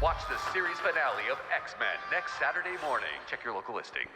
Watch the series finale of X-Men next Saturday morning. Check your local listings.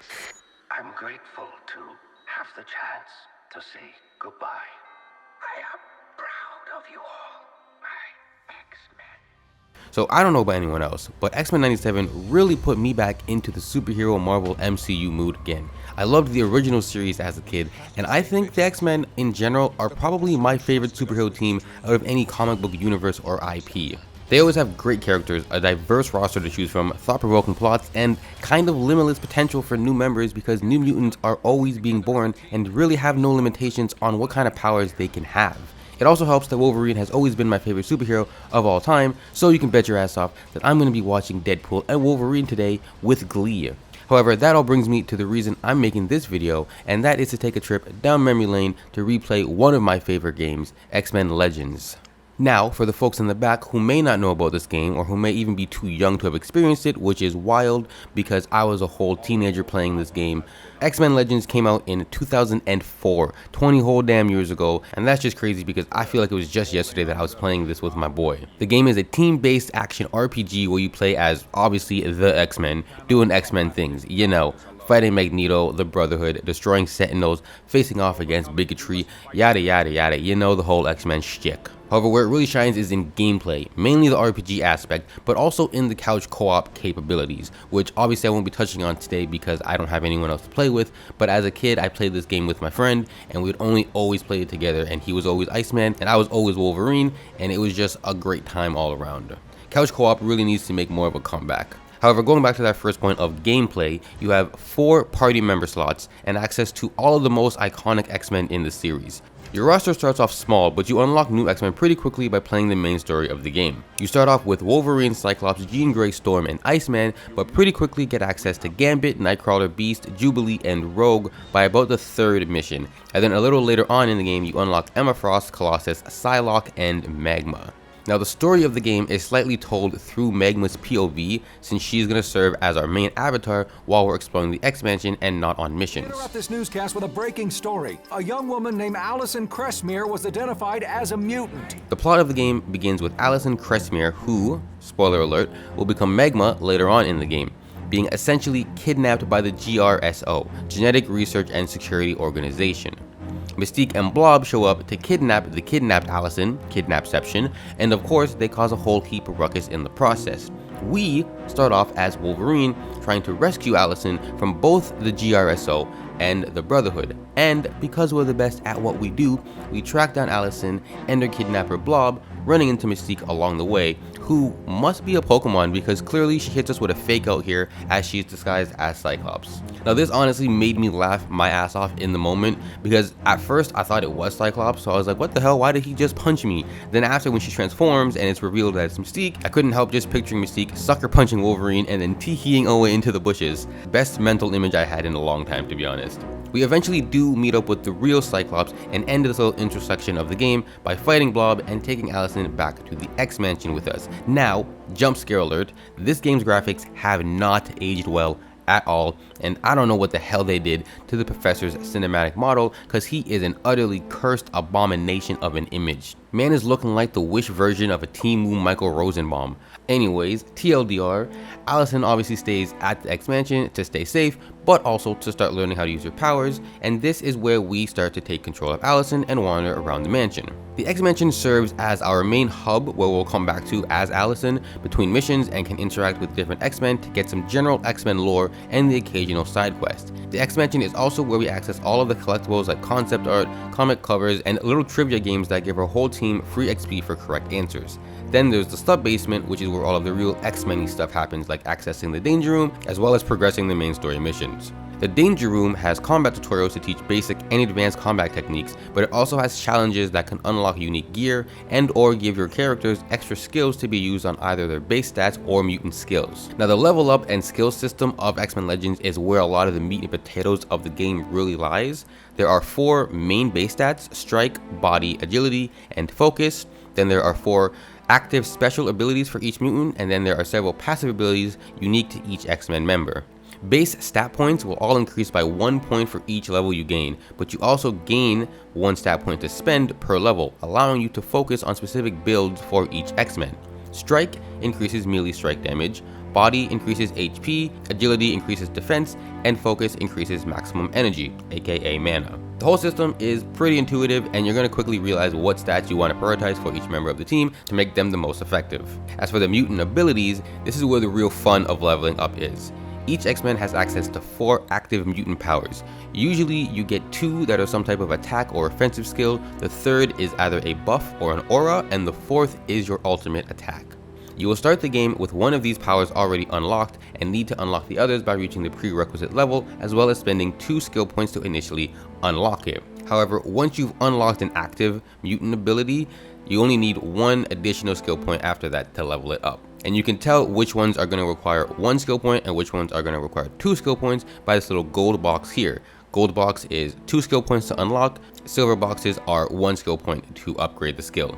I'm grateful to have the chance to say goodbye. I am proud of you all, my X-Men. So I don't know about anyone else, but X-Men 97 really put me back into the superhero Marvel MCU mood again. I loved the original series as a kid, and I think the X-Men in general are probably my favorite superhero team out of any comic book universe or IP. They always have great characters, a diverse roster to choose from, thought-provoking plots, and kind of limitless potential for new members because New Mutants are always being born and really have no limitations on what kind of powers they can have. It also helps that Wolverine has always been my favorite superhero of all time, so you can bet your ass off that I'm going to be watching Deadpool and Wolverine today with glee. However, that all brings me to the reason I'm making this video, and that is to take a trip down memory lane to replay one of my favorite games, X-Men Legends. Now, for the folks in the back who may not know about this game or who may even be too young to have experienced it, which is wild because I was a whole teenager playing this game, X-Men Legends came out in 2004, 20 whole damn years ago, and that's just crazy because I feel like it was just yesterday that I was playing this with my boy. The game is a team-based action RPG where you play as, obviously, the X-Men, doing X-Men things, you know, fighting Magneto, the Brotherhood, destroying Sentinels, facing off against bigotry, yada yada yada, you know the whole X-Men shtick. However, where it really shines is in gameplay, mainly the RPG aspect, but also in the couch co-op capabilities, which obviously I won't be touching on today because I don't have anyone else to play with, but as a kid I played this game with my friend, and we would only always play it together, and he was always Iceman, and I was always Wolverine, and it was just a great time all around. Couch co-op really needs to make more of a comeback. However, going back to that first point of gameplay, you have 4 party member slots and access to all of the most iconic X-Men in the series. Your roster starts off small, but you unlock new X-Men pretty quickly by playing the main story of the game. You start off with Wolverine, Cyclops, Jean Grey, Storm, and Iceman, but pretty quickly get access to Gambit, Nightcrawler, Beast, Jubilee, and Rogue by about the 3rd mission. And then a little later on in the game, you unlock Emma Frost, Colossus, Psylocke, and Magma. Now the story of the game is slightly told through Magma's POV, since she's going to serve as our main avatar while we're exploring the X-Mansion and not on missions. Interrupt this newscast with a breaking story. A young woman named Allison Cressmere was identified as a mutant. The plot of the game begins with Allison Cressmere, who, spoiler alert, will become Magma later on in the game, being essentially kidnapped by the GRSO, Genetic Research and Security Organization. Mystique and Blob show up to kidnap the kidnapped Allison, Kidnapception, and of course they cause a whole heap of ruckus in the process. We start off as Wolverine trying to rescue Allison from both the GRSO and the Brotherhood, and because we're the best at what we do, we track down Allison and her kidnapper Blob, running into Mystique along the way, who must be a Pokemon because clearly she hits us with a fake out here as she's disguised as Cyclops. Now this honestly made me laugh my ass off in the moment because at first I thought it was Cyclops, so I was like, what the hell, why did he just punch me? Then after when she transforms and it's revealed that it's Mystique, I couldn't help just picturing Mystique sucker punching Wolverine and then tee-heeing away into the bushes. Best mental image I had in a long time, to be honest. We eventually do meet up with the real Cyclops and end this little intersection of the game by fighting Blob and taking Allison back to the X-Mansion with us. Now, jump scare alert, this game's graphics have not aged well at all, and I don't know what the hell they did to the Professor's cinematic model because he is an utterly cursed abomination of an image. Man is looking like the Wish version of a Team Woo Michael Rosenbaum. Anyways, TLDR, Allison obviously stays at the X-Mansion to stay safe, but also to start learning how to use her powers, and this is where we start to take control of Allison and wander around the mansion. The X-Mansion serves as our main hub where we'll come back to as Allison between missions and can interact with different X-Men to get some general X-Men lore and the occasional side quest. The X-Mansion is also where we access all of the collectibles like concept art, comic covers, and little trivia games that give our whole team free XP for correct answers. Then there's the sub-basement, which is where all of the real X-Men stuff happens, like accessing the Danger Room, as well as progressing the main story missions. The Danger Room has combat tutorials to teach basic and advanced combat techniques, but it also has challenges that can unlock unique gear and or give your characters extra skills to be used on either their base stats or mutant skills. Now the level up and skill system of X-Men Legends is where a lot of the meat and potatoes of the game really lies. There are 4 main base stats: strike, body, agility, and focus. Then there are 4 active special abilities for each mutant, and then there are several passive abilities unique to each X-Men member. Base stat points will all increase by 1 point for each level you gain, but you also gain 1 stat point to spend per level, allowing you to focus on specific builds for each X-Men. Strike increases melee strike damage, body increases HP, agility increases defense, and focus increases maximum energy, aka mana. The whole system is pretty intuitive, and you're going to quickly realize what stats you want to prioritize for each member of the team to make them the most effective. As for the mutant abilities, this is where the real fun of leveling up is. Each X-Men has access to 4 active mutant powers. Usually you get 2 that are some type of attack or offensive skill, the third is either a buff or an aura, and the fourth is your ultimate attack. You will start the game with one of these powers already unlocked and need to unlock the others by reaching the prerequisite level, as well as spending 2 skill points to initially unlock it. However, once you've unlocked an active mutant ability, you only need 1 additional skill point after that to level it up. And you can tell which ones are going to require 1 skill point and which ones are going to require 2 skill points by this little gold box here. Gold box is 2 skill points to unlock, silver boxes are 1 skill point to upgrade the skill.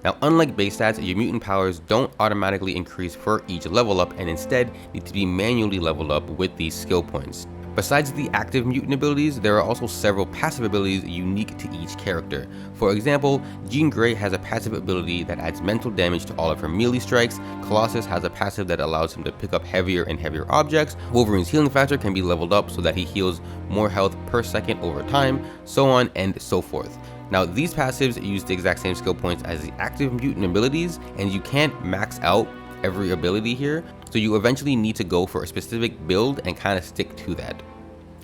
Now, unlike base stats, your mutant powers don't automatically increase for each level up and instead need to be manually leveled up with these skill points. Besides the active mutant abilities, there are also several passive abilities unique to each character. For example, Jean Grey has a passive ability that adds mental damage to all of her melee strikes, Colossus has a passive that allows him to pick up heavier and heavier objects, Wolverine's healing factor can be leveled up so that he heals more health per second over time, so on and so forth. Now, these passives use the exact same skill points as the active mutant abilities, and you can't max out every ability here, so you eventually need to go for a specific build and kind of stick to that.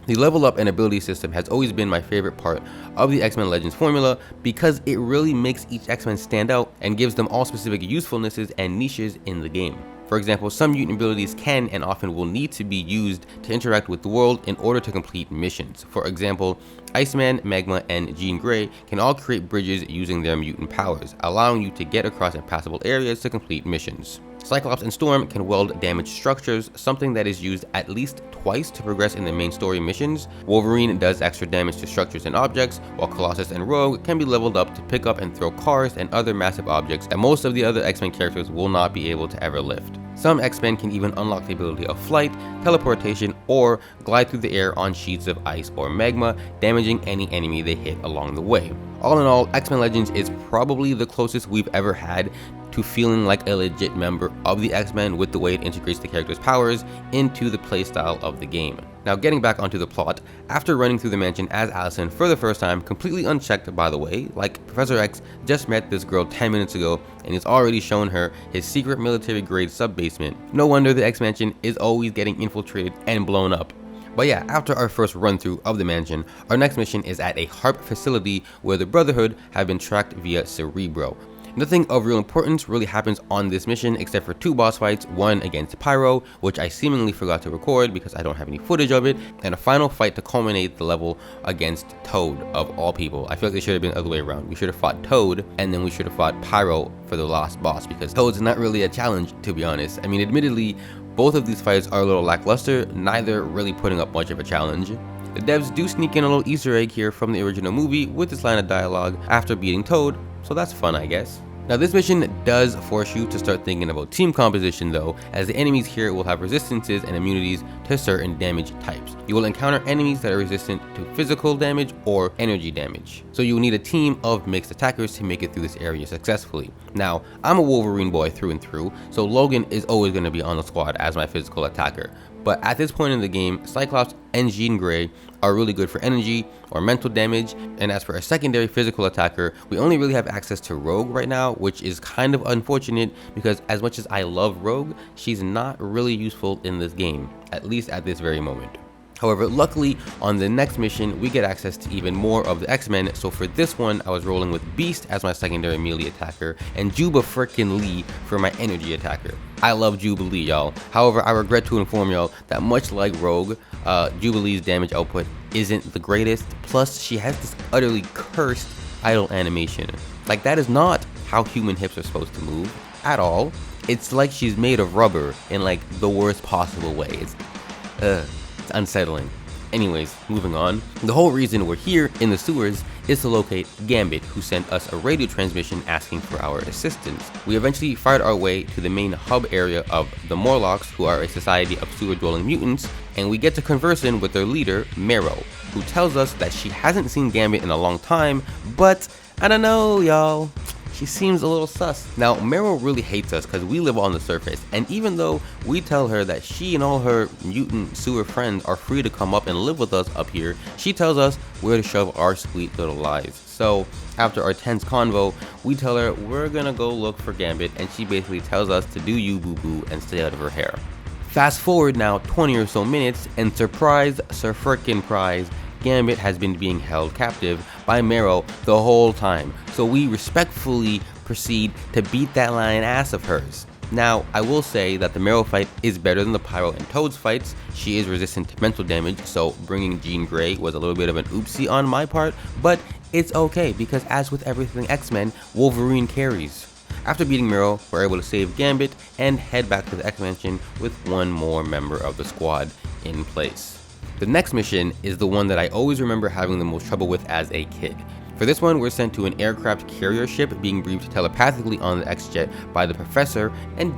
The level up and ability system has always been my favorite part of the X-Men Legends formula because it really makes each X-Men stand out and gives them all specific usefulnesses and niches in the game. For example, some mutant abilities can and often will need to be used to interact with the world in order to complete missions. For example, Iceman, Magma, and Jean Grey can all create bridges using their mutant powers, allowing you to get across impassable areas to complete missions. Cyclops and Storm can weld damaged structures, something that is used at least twice to progress in the main story missions. Wolverine does extra damage to structures and objects, while Colossus and Rogue can be leveled up to pick up and throw cars and other massive objects that most of the other X-Men characters will not be able to ever lift. Some X-Men can even unlock the ability of flight, teleportation, or glide through the air on sheets of ice or magma, damaging any enemy they hit along the way. All in all, X-Men Legends is probably the closest we've ever had to feeling like a legit member of the X-Men with the way it integrates the character's powers into the playstyle of the game. Now, getting back onto the plot, after running through the mansion as Allison for the first time, completely unchecked by the way, like Professor X just met this girl 10 minutes ago and he's already shown her his secret military grade sub-basement. No wonder the X-Mansion is always getting infiltrated and blown up. But yeah, after our first run through of the mansion, our next mission is at a HARP facility where the Brotherhood have been tracked via Cerebro. Nothing of real importance really happens on this mission except for 2 boss fights, one against Pyro, which I seemingly forgot to record because I don't have any footage of it, and a final fight to culminate the level against Toad of all people. I feel like they should have been the other way around. We should have fought Toad and then we should have fought Pyro for the last boss because Toad's not really a challenge, to be honest. I mean, admittedly, both of these fights are a little lackluster, neither really putting up much of a challenge. The devs do sneak in a little Easter egg here from the original movie with this line of dialogue after beating Toad, so that's fun, I guess. Now, this mission does force you to start thinking about team composition though, as the enemies here will have resistances and immunities to certain damage types. You will encounter enemies that are resistant to physical damage or energy damage, so you will need a team of mixed attackers to make it through this area successfully. Now, I'm a Wolverine boy through and through, so Logan is always going to be on the squad as my physical attacker. But at this point in the game, Cyclops and Jean Grey are really good for energy or mental damage, and as for a secondary physical attacker, we only really have access to Rogue right now, which is kind of unfortunate because as much as I love Rogue, she's not really useful in this game, at least at this very moment. However, luckily, on the next mission, we get access to even more of the X-Men, so for this one, I was rolling with Beast as my secondary melee attacker, and Juba frickin' Lee for my energy attacker. I love Jubilee, y'all. However, I regret to inform y'all that much like Rogue, Jubilee's damage output isn't the greatest, plus she has this utterly cursed idle animation. Like, that is not how human hips are supposed to move, at all. It's like she's made of rubber in like the worst possible way. It's unsettling. Anyways, moving on. The whole reason we're here in the sewers is to locate Gambit, who sent us a radio transmission asking for our assistance. We eventually fired our way to the main hub area of the Morlocks, who are a society of sewer-dwelling mutants, and we get to conversing with their leader, Marrow, who tells us that she hasn't seen Gambit in a long time, but I don't know, y'all. she seems a little sus. Now, Meryl really hates us because we live on the surface, and even though we tell her that she and all her mutant sewer friends are free to come up and live with us up here, she tells us where to shove our sweet little lies. So, after our tense convo, we tell her we're gonna go look for Gambit, and she basically tells us to do you boo-boo and stay out of her hair. Fast forward now 20 or so minutes, and surprise, surfrikin', Gambit has been being held captive by Meryl the whole time, so we respectfully proceed to beat that lion ass of hers. Now, I will say that the Meryl fight is better than the Pyro and Toad's fights. She is resistant to mental damage, so bringing Jean Grey was a little bit of an oopsie on my part, but it's okay because as with everything X-Men, Wolverine carries. After beating Meryl, we're able to save Gambit and head back to the X-Mansion with one more member of the squad in place. The next mission is the one that I always remember having the most trouble with as a kid. For this one, we're sent to an aircraft carrier ship being briefed telepathically on the X-Jet by the Professor and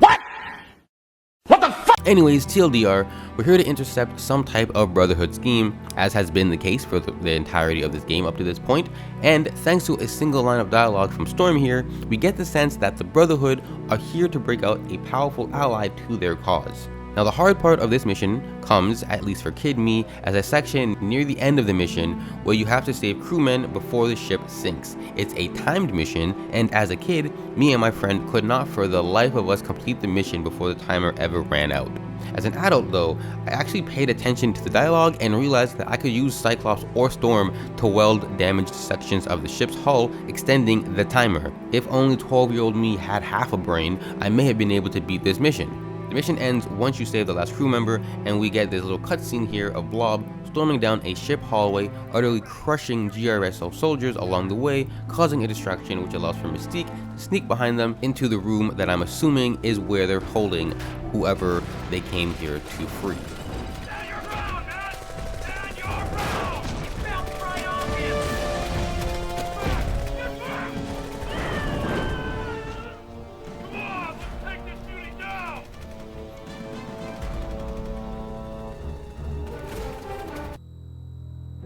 What the fuck? Anyways, TLDR, we're here to intercept some type of Brotherhood scheme, as has been the case for the entirety of this game up to this point, and thanks to a single line of dialogue from Storm here, we get the sense that the Brotherhood are here to break out a powerful ally to their cause. Now the hard part of this mission comes, at least for Kid Me, as a section near the end of the mission where you have to save crewmen before the ship sinks. It's a timed mission, and as a kid, me and my friend could not for the life of us complete the mission before the timer ever ran out. As an adult though, I actually paid attention to the dialogue and realized that I could use Cyclops or Storm to weld damaged sections of the ship's hull, extending the timer. If only 12-year-old me had half a brain, I may have been able to beat this mission. The mission ends once you save the last crew member, and we get this little cutscene here of Blob storming down a ship hallway, utterly crushing GRSO soldiers along the way, causing a distraction which allows for Mystique to sneak behind them into the room that I'm assuming is where they're holding whoever they came here to free.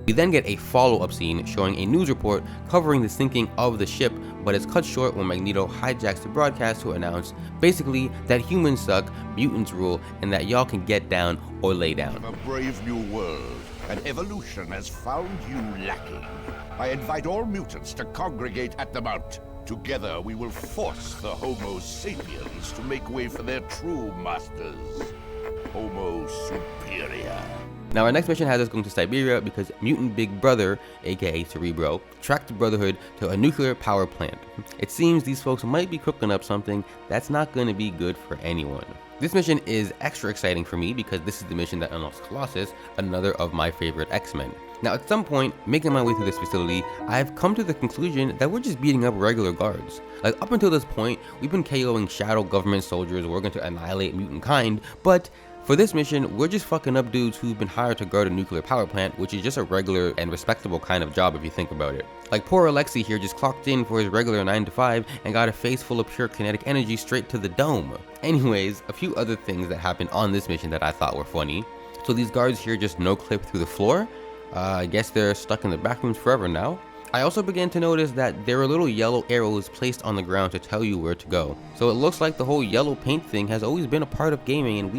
We then get a follow-up scene showing a news report covering the sinking of the ship, but it's cut short when Magneto hijacks the broadcast to announce basically that humans suck, mutants rule, and that y'all can get down or lay down. A brave new world, and evolution has found you lacking. I invite all mutants to congregate at the Mount. Together we will force the Homo sapiens to make way for their true masters, Homo Superior. Now our next mission has us going to Siberia because Mutant Big Brother, aka Cerebro, tracked the Brotherhood to a nuclear power plant. It seems these folks might be cooking up something that's not going to be good for anyone. This mission is extra exciting for me because this is the mission that unlocks Colossus, another of my favorite X-Men. Now at some point, making my way through this facility, I've come to the conclusion that we're just beating up regular guards. Like up until this point, we've been KOing shadow government soldiers working to annihilate mutant kind, but for this mission, we're just fucking up dudes who've been hired to guard a nuclear power plant, which is just a regular and respectable kind of job if you think about it. Like poor Alexei here just clocked in for his regular 9 to 5 and got a face full of pure kinetic energy straight to the dome. Anyways, a few other things that happened on this mission that I thought were funny. So these guards here just no clip through the floor. I guess they're stuck in the back rooms forever now. I also began to notice that there are little yellow arrows placed on the ground to tell you where to go. So it looks like the whole yellow paint thing has always been a part of gaming, and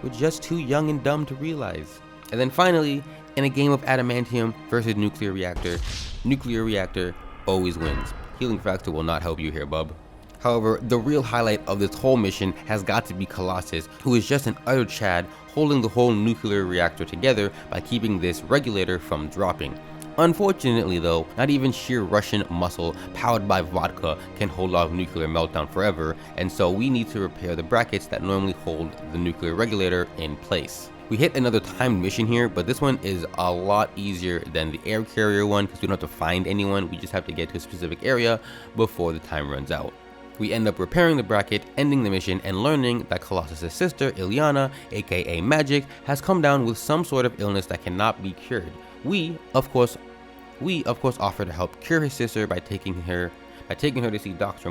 we're just too young and dumb to realize. And then finally, in a game of adamantium versus nuclear reactor always wins. Healing factor will not help you here, bub. However, the real highlight of this whole mission has got to be Colossus, who is just an utter Chad holding the whole nuclear reactor together by keeping this regulator from dropping. Unfortunately though, not even sheer Russian muscle powered by vodka can hold off nuclear meltdown forever, and so we need to repair the brackets that normally hold the nuclear regulator in place. We hit another timed mission here, but this one is a lot easier than the air carrier one because we don't have to find anyone, we just have to get to a specific area before the time runs out. We end up repairing the bracket, ending the mission, and learning that Colossus' sister, Ilyana, aka Magic, has come down with some sort of illness that cannot be cured. We, of course, offer to help cure his sister by taking her to see Dr. Dr.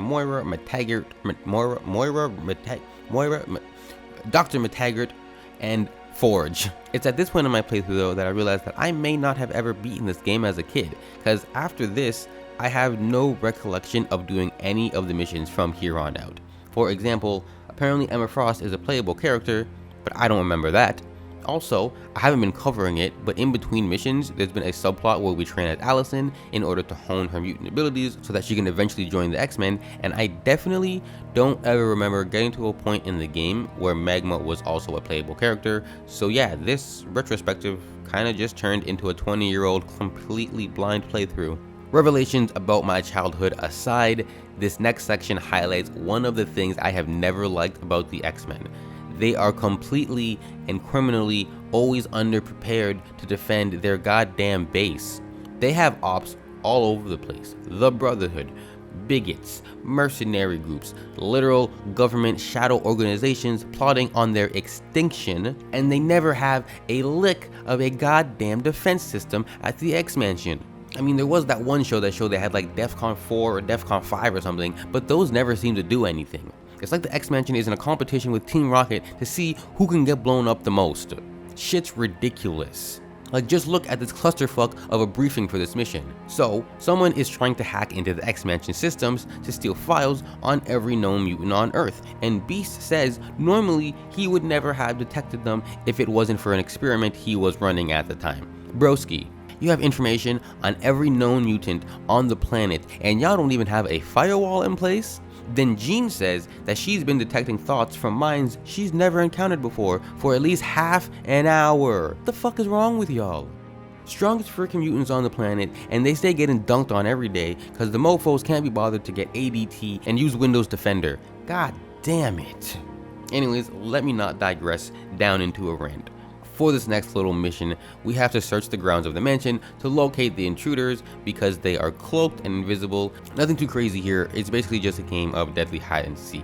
Metaggart and Forge. It's at this point in my playthrough though that I realized that I may not have ever beaten this game as a kid, because after this, I have no recollection of doing any of the missions from here on out. For example, apparently Emma Frost is a playable character, but I don't remember that. Also, I haven't been covering it, but in between missions, there's been a subplot where we train as Allison in order to hone her mutant abilities so that she can eventually join the X-Men, and I definitely don't ever remember getting to a point in the game where Magma was also a playable character. So yeah, this retrospective kinda just turned into a 20-year-old completely blind playthrough. Revelations about my childhood aside, this next section highlights one of the things I have never liked about the X-Men. They are completely and criminally always underprepared to defend their goddamn base. They have ops all over the place. The Brotherhood, bigots, mercenary groups, literal government shadow organizations plotting on their extinction, and they never have a lick of a goddamn defense system at the X-Mansion. I mean, there was that one show that showed they had like DEFCON 4 or DEFCON 5 or something, but those never seem to do anything. It's like the X-Mansion is in a competition with Team Rocket to see who can get blown up the most. Shit's ridiculous. Like, just look at this clusterfuck of a briefing for this mission. So, someone is trying to hack into the X-Mansion systems to steal files on every known mutant on Earth, and Beast says normally he would never have detected them if it wasn't for an experiment he was running at the time. Broski, you have information on every known mutant on the planet, and y'all don't even have a firewall in place? Then Jean says that she's been detecting thoughts from minds she's never encountered before for at least half an hour. What the fuck is wrong with y'all? Strongest freaking mutants on the planet, and they stay getting dunked on every day because the mofos can't be bothered to get ADT and use Windows Defender. God damn it. Anyways, let me not digress down into a rant. For this next little mission, we have to search the grounds of the mansion to locate the intruders because they are cloaked and invisible. Nothing too crazy here, it's basically just a game of deadly hide and seek.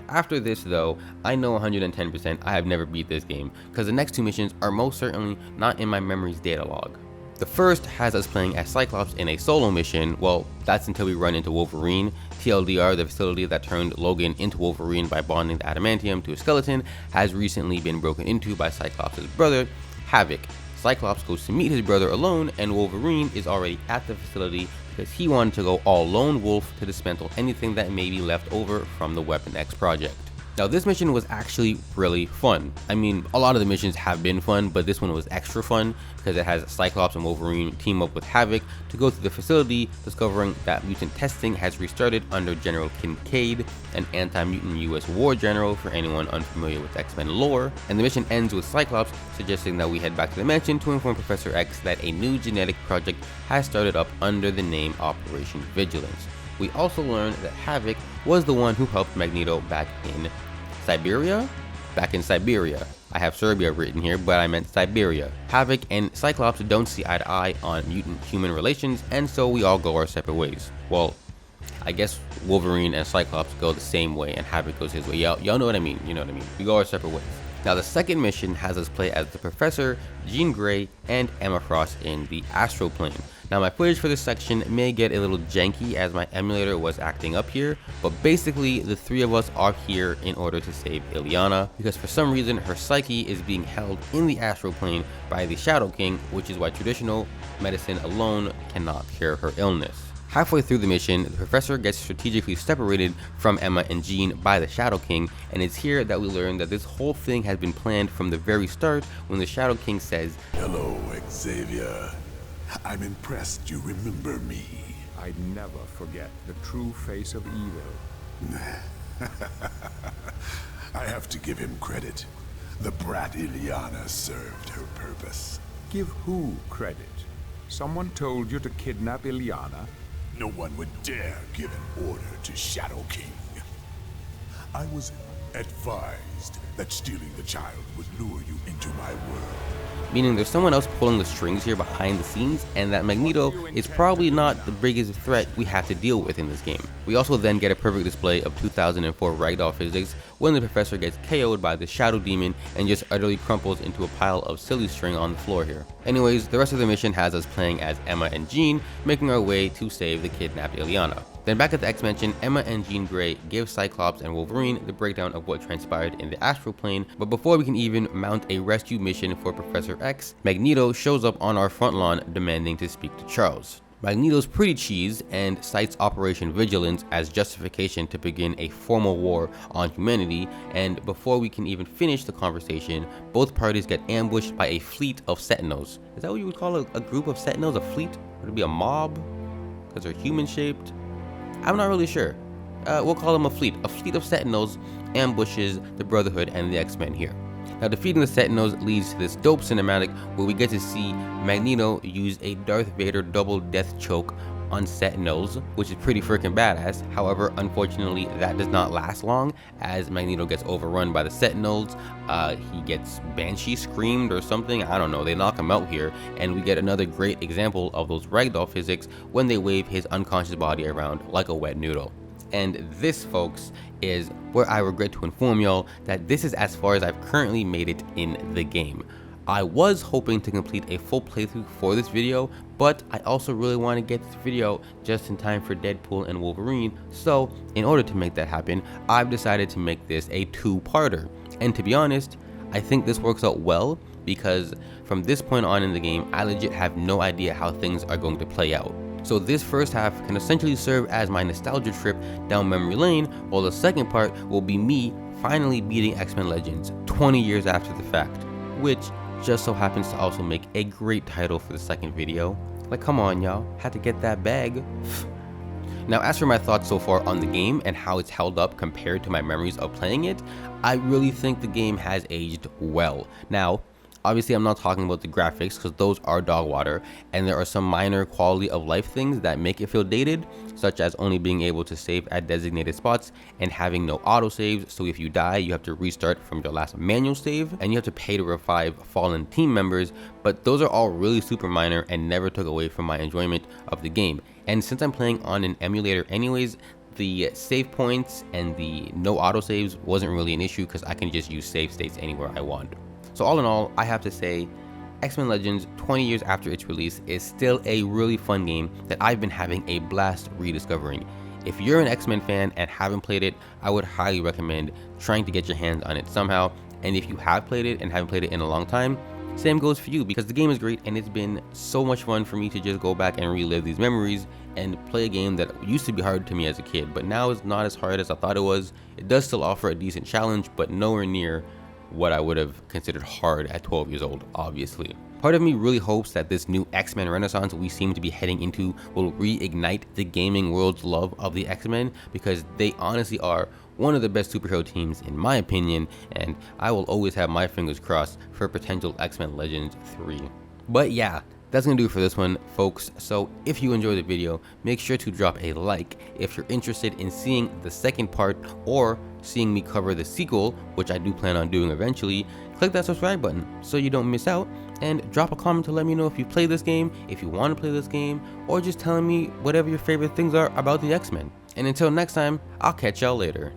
After this though, I know 110% I have never beat this game because the next two missions are most certainly not in my memories data log. The first has us playing as Cyclops in a solo mission. Well, that's until we run into Wolverine. TLDR, the facility that turned Logan into Wolverine by bonding the adamantium to a skeleton, has recently been broken into by Cyclops' brother, Havoc. Cyclops goes to meet his brother alone, and Wolverine is already at the facility because he wanted to go all lone wolf to dismantle anything that may be left over from the Weapon X project. Now this mission was actually really fun. I mean, a lot of the missions have been fun, but this one was extra fun because it has Cyclops and Wolverine team up with Havoc to go to the facility, discovering that mutant testing has restarted under General Kincaid, an anti-mutant US war general for anyone unfamiliar with X-Men lore. And the mission ends with Cyclops suggesting that we head back to the mansion to inform Professor X that a new genetic project has started up under the name Operation Vigilance. We also learned that Havoc was the one who helped Magneto back in Siberia? Back in Siberia. I have Serbia written here, but I meant Siberia. Havoc and Cyclops don't see eye to eye on mutant-human relations, and so we all go our separate ways. Well, I guess Wolverine and Cyclops go the same way, and Havoc goes his way. Y'all know what I mean, you know what I mean. We go our separate ways. Now the second mission has us play as the Professor, Jean Grey, and Emma Frost in the Astral Plane. Now my footage for this section may get a little janky as my emulator was acting up here, but basically the three of us are here in order to save Illyana because for some reason her psyche is being held in the Astral Plane by the Shadow King, which is why traditional medicine alone cannot cure her illness. Halfway through the mission, the Professor gets strategically separated from Emma and Jean by the Shadow King, and it's here that we learn that this whole thing has been planned from the very start when the Shadow King says, "Hello, Xavier. I'm impressed you remember me." I'd never forget the true face of evil. I have to give him credit. The brat Illyana served her purpose. Give who credit? Someone told you to kidnap Illyana? No one would dare give an order to Shadow King. I was advised that stealing the child would lure you into my world. Meaning there's someone else pulling the strings here behind the scenes, and that Magneto is probably not the biggest threat we have to deal with in this game. We also then get a perfect display of 2004 ragdoll physics when the Professor gets KO'd by the Shadow Demon and just utterly crumples into a pile of silly string on the floor here. Anyways, the rest of the mission has us playing as Emma and Jean, making our way to save the kidnapped Illyana. Then back at the X-Mansion, Emma and Jean Grey give Cyclops and Wolverine the breakdown of what transpired in the Astral Plane, but before we can even mount a rescue mission for Professor X, Magneto shows up on our front lawn demanding to speak to Charles. Magneto's pretty cheesed and cites Operation Vigilance as justification to begin a formal war on humanity, and before we can even finish the conversation, both parties get ambushed by a fleet of Sentinels. Is that what you would call a group of Sentinels? A fleet? Would it be a mob? Because they're human-shaped? I'm not really sure. We'll call them a fleet. A fleet of Sentinels ambushes the Brotherhood and the X-Men here. Now, defeating the Sentinels leads to this dope cinematic where we get to see Magneto use a Darth Vader double death choke on Sentinels, which is pretty freaking badass. However, unfortunately, that does not last long as Magneto gets overrun by the Sentinels. He gets Banshee screamed or something. I don't know. They knock him out here, and we get another great example of those ragdoll physics when they wave his unconscious body around like a wet noodle. And this, folks, is where I regret to inform y'all that this is as far as I've currently made it in the game. I was hoping to complete a full playthrough for this video, but I also really want to get this video just in time for Deadpool and Wolverine, so in order to make that happen, I've decided to make this a two-parter. And to be honest, I think this works out well because from this point on in the game, I legit have no idea how things are going to play out. So this first half can essentially serve as my nostalgia trip down memory lane, while the second part will be me finally beating X-Men Legends 20 years after the fact, which just so happens to also make a great title for the second video. Like, come on y'all, had to get that bag. Now, as for my thoughts so far on the game and how it's held up compared to my memories of playing it, I really think the game has aged well. Now, obviously, I'm not talking about the graphics because those are dog water, and there are some minor quality of life things that make it feel dated, such as only being able to save at designated spots and having no autosaves, so if you die, you have to restart from your last manual save, and you have to pay to revive fallen team members, but those are all really super minor and never took away from my enjoyment of the game. And since I'm playing on an emulator anyways, the save points and the no autosaves wasn't really an issue because I can just use save states anywhere I want. So all in all, I have to say, X-Men Legends 20 years after its release is still a really fun game that I've been having a blast rediscovering. If you're an X-Men fan and haven't played it, I would highly recommend trying to get your hands on it somehow. And if you have played it and haven't played it in a long time, same goes for you because the game is great and it's been so much fun for me to just go back and relive these memories and play a game that used to be hard to me as a kid, but now is not as hard as I thought it was. It does still offer a decent challenge, but nowhere near what I would have considered hard at 12 years old, obviously. Part of me really hopes that this new X-Men renaissance we seem to be heading into will reignite the gaming world's love of the X-Men, because they honestly are one of the best superhero teams in my opinion, and I will always have my fingers crossed for potential X-Men Legends 3. But yeah, that's gonna do it for this one, folks. So if you enjoyed the video, make sure to drop a like. If you're interested in seeing the second part or seeing me cover the sequel, which I do plan on doing eventually, click that subscribe button so you don't miss out, and drop a comment to let me know if you play this game, if you want to play this game, or just telling me whatever your favorite things are about the X-Men. And until next time, I'll catch y'all later.